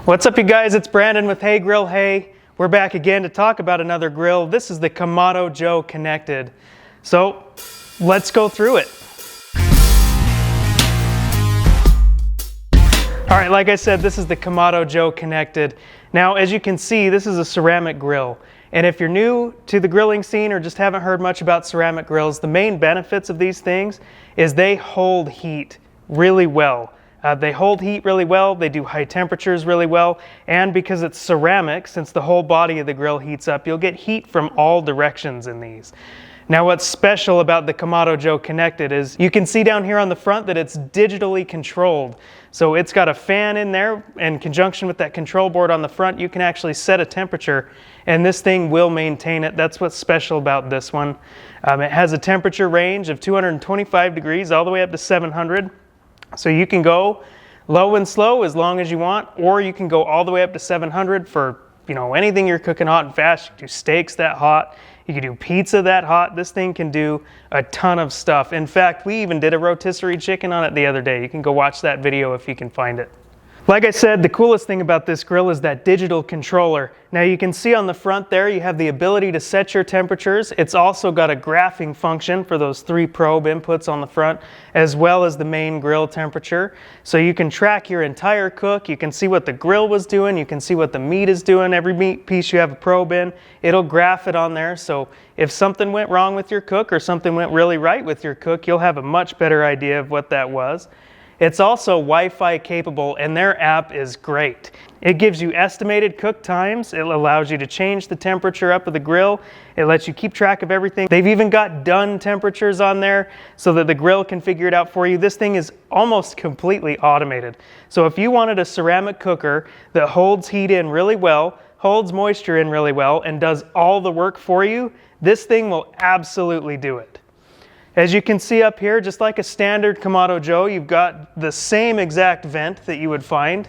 What's up, you guys? It's Brandon with Hey Grill Hey. We're back again to talk about another grill. This is the Kamado Joe Konnected. So let's go through it. All right, like I said, this is the Kamado Joe Konnected. Now, as you can see, this is a ceramic grill. And if you're new to the grilling scene or just haven't heard much about ceramic grills, the main benefits of these things is they hold heat really well. They hold heat really well, they do high temperatures really well, and because it's ceramic, since the whole body of the grill heats up, you'll get heat from all directions in these. Now, what's special about the Kamado Joe Konnected is you can see down here on the front that it's digitally controlled. So it's got a fan in there, in conjunction with that control board on the front, you can actually set a temperature, and this thing will maintain it. That's what's special about this one. It has a temperature range of 225 degrees all the way up to 700. So you can go low and slow as long as you want, or you can go all the way up to 700 for, anything you're cooking hot and fast. You can do steaks that hot. You can do pizza that hot. This thing can do a ton of stuff. In fact, we even did a rotisserie chicken on it the other day. You can go watch that video if you can find it. Like I said, the coolest thing about this grill is that digital controller. Now you can see on the front there, you have the ability to set your temperatures. It's also got a graphing function for those 3 probe inputs on the front, as well as the main grill temperature. So you can track your entire cook. You can see what the grill was doing. You can see what the meat is doing. Every meat piece you have a probe in, it'll graph it on there. So if something went wrong with your cook or something went really right with your cook, you'll have a much better idea of what that was. It's also Wi-Fi capable, and their app is great. It gives you estimated cook times. It allows you to change the temperature up of the grill. It lets you keep track of everything. They've even got done temperatures on there so that the grill can figure it out for you. This thing is almost completely automated. So if you wanted a ceramic cooker that holds heat in really well, holds moisture in really well, and does all the work for you, this thing will absolutely do it. As you can see up here, just like a standard Kamado Joe, you've got the same exact vent that you would find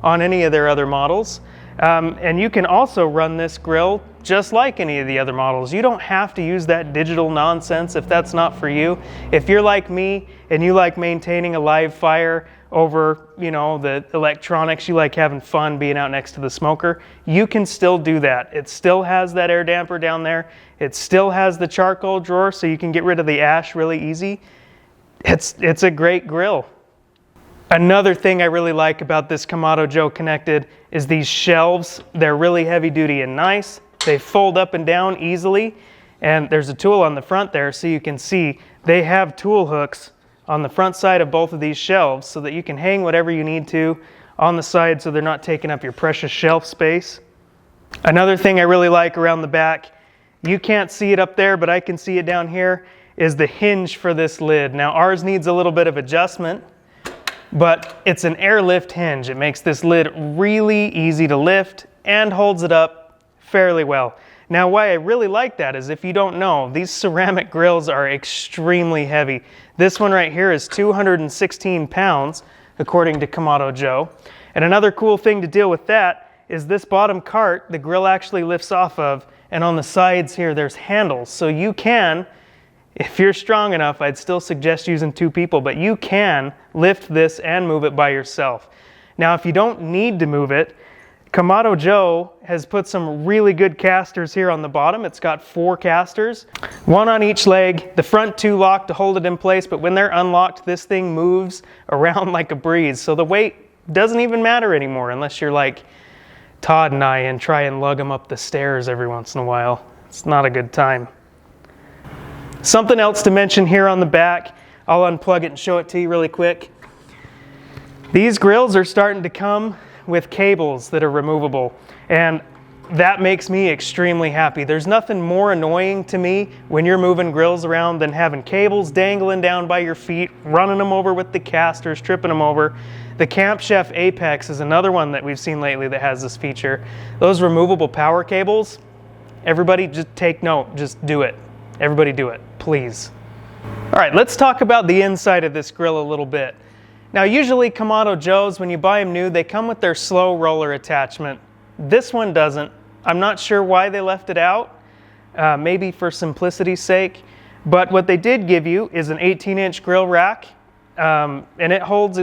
on any of their other models. And you can also run this grill just like any of the other models. You don't have to use that digital nonsense if that's not for you. If you're like me and you like maintaining a live fire over, the electronics, you like having fun being out next to the smoker, you can still do that. It still has that air damper down there. It still has the charcoal drawer, so you can get rid of the ash really easy. It's a great grill. Another thing I really like about this Kamado Joe Konnected is these shelves. They're really heavy duty and nice. They fold up and down easily, and there's a tool on the front there so you can see they have tool hooks on the front side of both of these shelves so that you can hang whatever you need to on the side so they're not taking up your precious shelf space. Another thing I really like around the back, you can't see it up there, but I can see it down here, is the hinge for this lid. Now ours needs a little bit of adjustment, but it's an airlift hinge. It makes this lid really easy to lift and holds it up fairly well. Now, why I really like that is, if you don't know, these ceramic grills are extremely heavy. This one right here is 216 pounds, according to Kamado Joe. And another cool thing to deal with that is this bottom cart, the grill actually lifts off of, and on the sides here, there's handles. So you can, if you're strong enough, I'd still suggest using 2 people, but you can lift this and move it by yourself. Now, if you don't need to move it, Kamado Joe has put some really good casters here on the bottom. It's got 4 casters, 1 on each leg, the front 2 locked to hold it in place, but when they're unlocked, this thing moves around like a breeze. So the weight doesn't even matter anymore unless you're like Todd and I and try and lug them up the stairs every once in a while. It's not a good time. Something else to mention here on the back, I'll unplug it and show it to you really quick. These grills are starting to come with cables that are removable, and that makes me extremely happy. There's nothing more annoying to me when you're moving grills around than having cables dangling down by your feet, running them over with the casters, tripping them over. The Camp Chef Apex is another one that we've seen lately that has this feature. Those removable power cables, everybody just take note, just do it. Everybody do it, please. All right, let's talk about the inside of this grill a little bit. Now, usually Kamado Joes, when you buy them new, they come with their slow roller attachment. This one doesn't. I'm not sure why they left it out, maybe for simplicity's sake, but what they did give you is an 18-inch grill rack, and it holds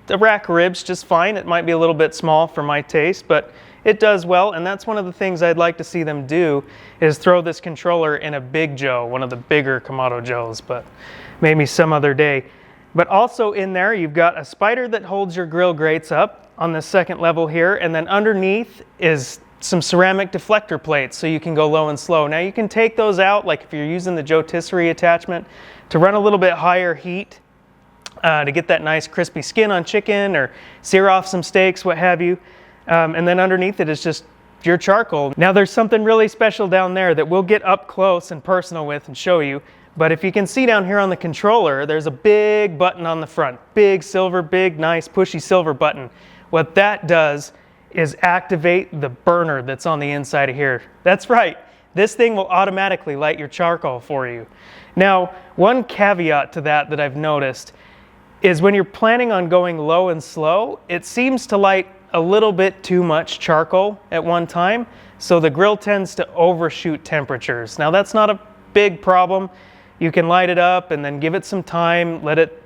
the rack of ribs just fine. It might be a little bit small for my taste, but it does well, and that's one of the things I'd like to see them do, is throw this controller in a big Joe, one of the bigger Kamado Joes, but maybe some other day. But also in there, you've got a spider that holds your grill grates up on the second level here, and then underneath is some ceramic deflector plates so you can go low and slow. Now you can take those out, like if you're using the rotisserie attachment, to run a little bit higher heat to get that nice crispy skin on chicken or sear off some steaks, what have you. And then underneath it is just your charcoal. Now there's something really special down there that we'll get up close and personal with and show you. But if you can see down here on the controller, there's a big button on the front. Big silver, big, nice, pushy silver button. What that does is activate the burner that's on the inside of here. That's right. This thing will automatically light your charcoal for you. Now, one caveat to that I've noticed is when you're planning on going low and slow, it seems to light a little bit too much charcoal at one time, so the grill tends to overshoot temperatures. Now that's not a big problem. You can light it up and then give it some time, let it,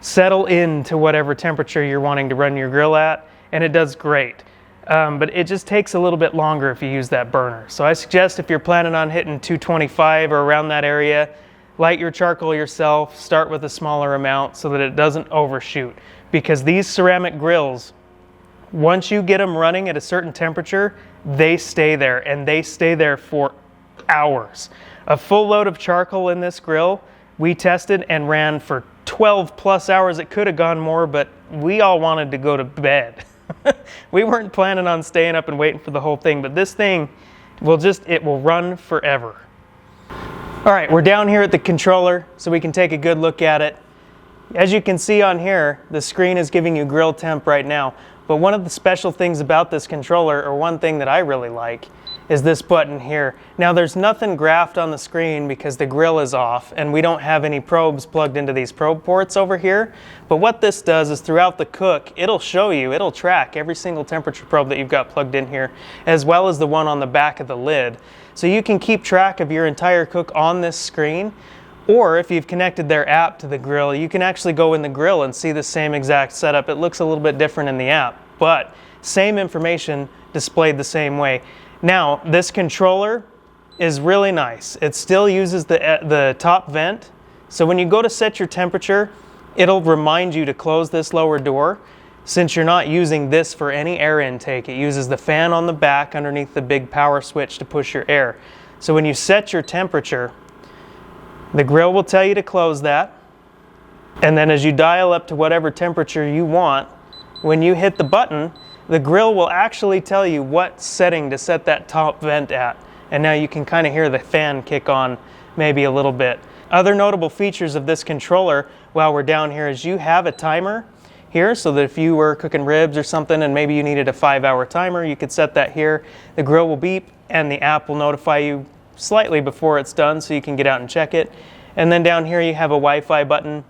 settle into whatever temperature you're wanting to run your grill at, and it does great. But it just takes a little bit longer if you use that burner. So I suggest if you're planning on hitting 225 or around that area, light your charcoal yourself, start with a smaller amount so that it doesn't overshoot. Because these ceramic grills, once you get them running at a certain temperature, they stay there, and they stay there for hours. A full load of charcoal in this grill, we tested and ran for 12 plus hours. It could have gone more, but we all wanted to go to bed. We weren't planning on staying up and waiting for the whole thing, but this thing it will run forever. All right, we're down here at the controller so we can take a good look at it. As you can see on here, the screen is giving you grill temp right now. But one of the special things about this controller, or one thing that I really like, is this button here. Now there's nothing graphed on the screen because the grill is off and we don't have any probes plugged into these probe ports over here. But what this does is throughout the cook, it'll track every single temperature probe that you've got plugged in here, as well as the one on the back of the lid. So you can keep track of your entire cook on this screen. Or if you've connected their app to the grill, you can actually go in the grill and see the same exact setup. It looks a little bit different in the app, but same information displayed the same way. Now, this controller is really nice. It still uses the top vent. So when you go to set your temperature, it'll remind you to close this lower door. Since you're not using this for any air intake, it uses the fan on the back underneath the big power switch to push your air. So when you set your temperature, the grill will tell you to close that, and then as you dial up to whatever temperature you want, when you hit the button, the grill will actually tell you what setting to set that top vent at. And now you can kind of hear the fan kick on maybe a little bit. Other notable features of this controller while we're down here is you have a timer here, so that if you were cooking ribs or something and maybe you needed a 5-hour timer, you could set that here. The grill will beep and the app will notify you slightly before it's done so you can get out and check it. And then down here you have a Wi-Fi button.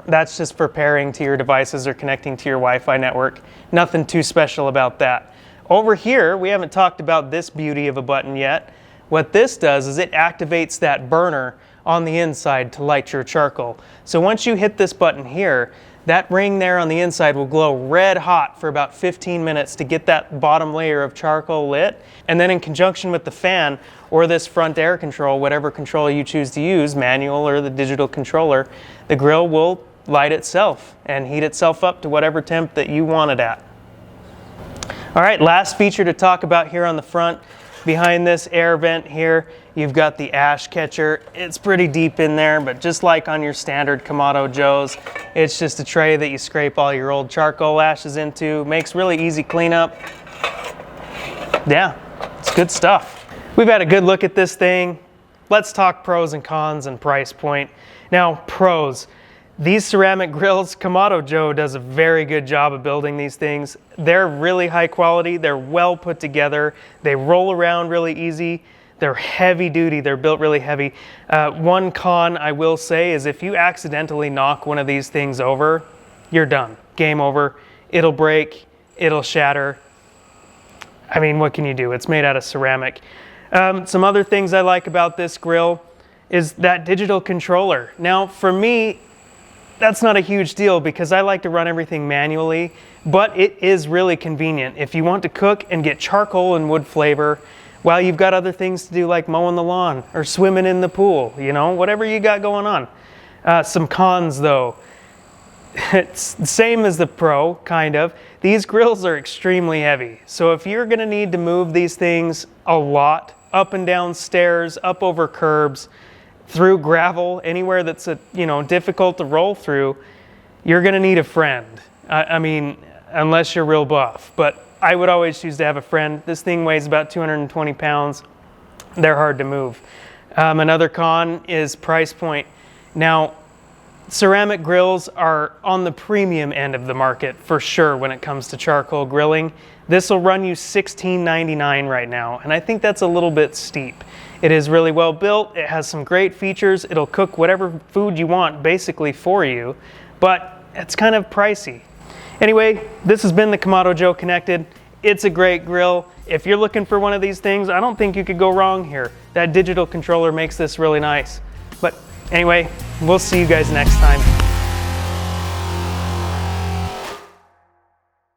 That's just for pairing to your devices or connecting to your Wi-Fi network. Nothing too special about that. Over here, we haven't talked about this beauty of a button yet. What this does is it activates that burner on the inside to light your charcoal. So once you hit this button here, that ring there on the inside will glow red hot for about 15 minutes to get that bottom layer of charcoal lit. And then in conjunction with the fan or this front air control, whatever control you choose to use, manual or the digital controller, the grill will light itself and heat itself up to whatever temp that you want it at. All right, last feature to talk about here on the front. Behind this air vent here, you've got the ash catcher. It's pretty deep in there, but just like on your standard Kamado Joes, it's just a tray that you scrape all your old charcoal ashes into. Makes really easy cleanup. Yeah, it's good stuff. We've had a good look at this thing. Let's talk pros and cons and price point. Now, pros. These ceramic grills, Kamado Joe does a very good job of building these things. They're really high quality, they're well put together, they roll around really easy, they're heavy duty, they're built really heavy. One con I will say is if you accidentally knock one of these things over, you're done. Game over. It'll break, it'll shatter. I mean, what can you do? It's made out of ceramic. Some other things I like about this grill is that digital controller. Now, for me, that's not a huge deal because I like to run everything manually, but it is really convenient if you want to cook and get charcoal and wood flavor while you've got other things to do like mowing the lawn or swimming in the pool, you know, whatever you got going on. Some cons though. It's the same as the Pro, kind of. These grills are extremely heavy. So if you're gonna need to move these things a lot, up and down stairs, up over curbs, through gravel, anywhere that's difficult to roll through, you're gonna need a friend. I mean, unless you're real buff. But I would always choose to have a friend. This thing weighs about 220 pounds. They're hard to move. Another con is price point. Now, ceramic grills are on the premium end of the market for sure when it comes to charcoal grilling. This will run you $16.99 right now, and I think that's a little bit steep. It is really well built, it has some great features, it'll cook whatever food you want basically for you, but it's kind of pricey. Anyway, this has been the Kamado Joe Konnected. It's a great grill. If you're looking for one of these things, I don't think you could go wrong here. That digital controller makes this really nice. But anyway, we'll see you guys next time.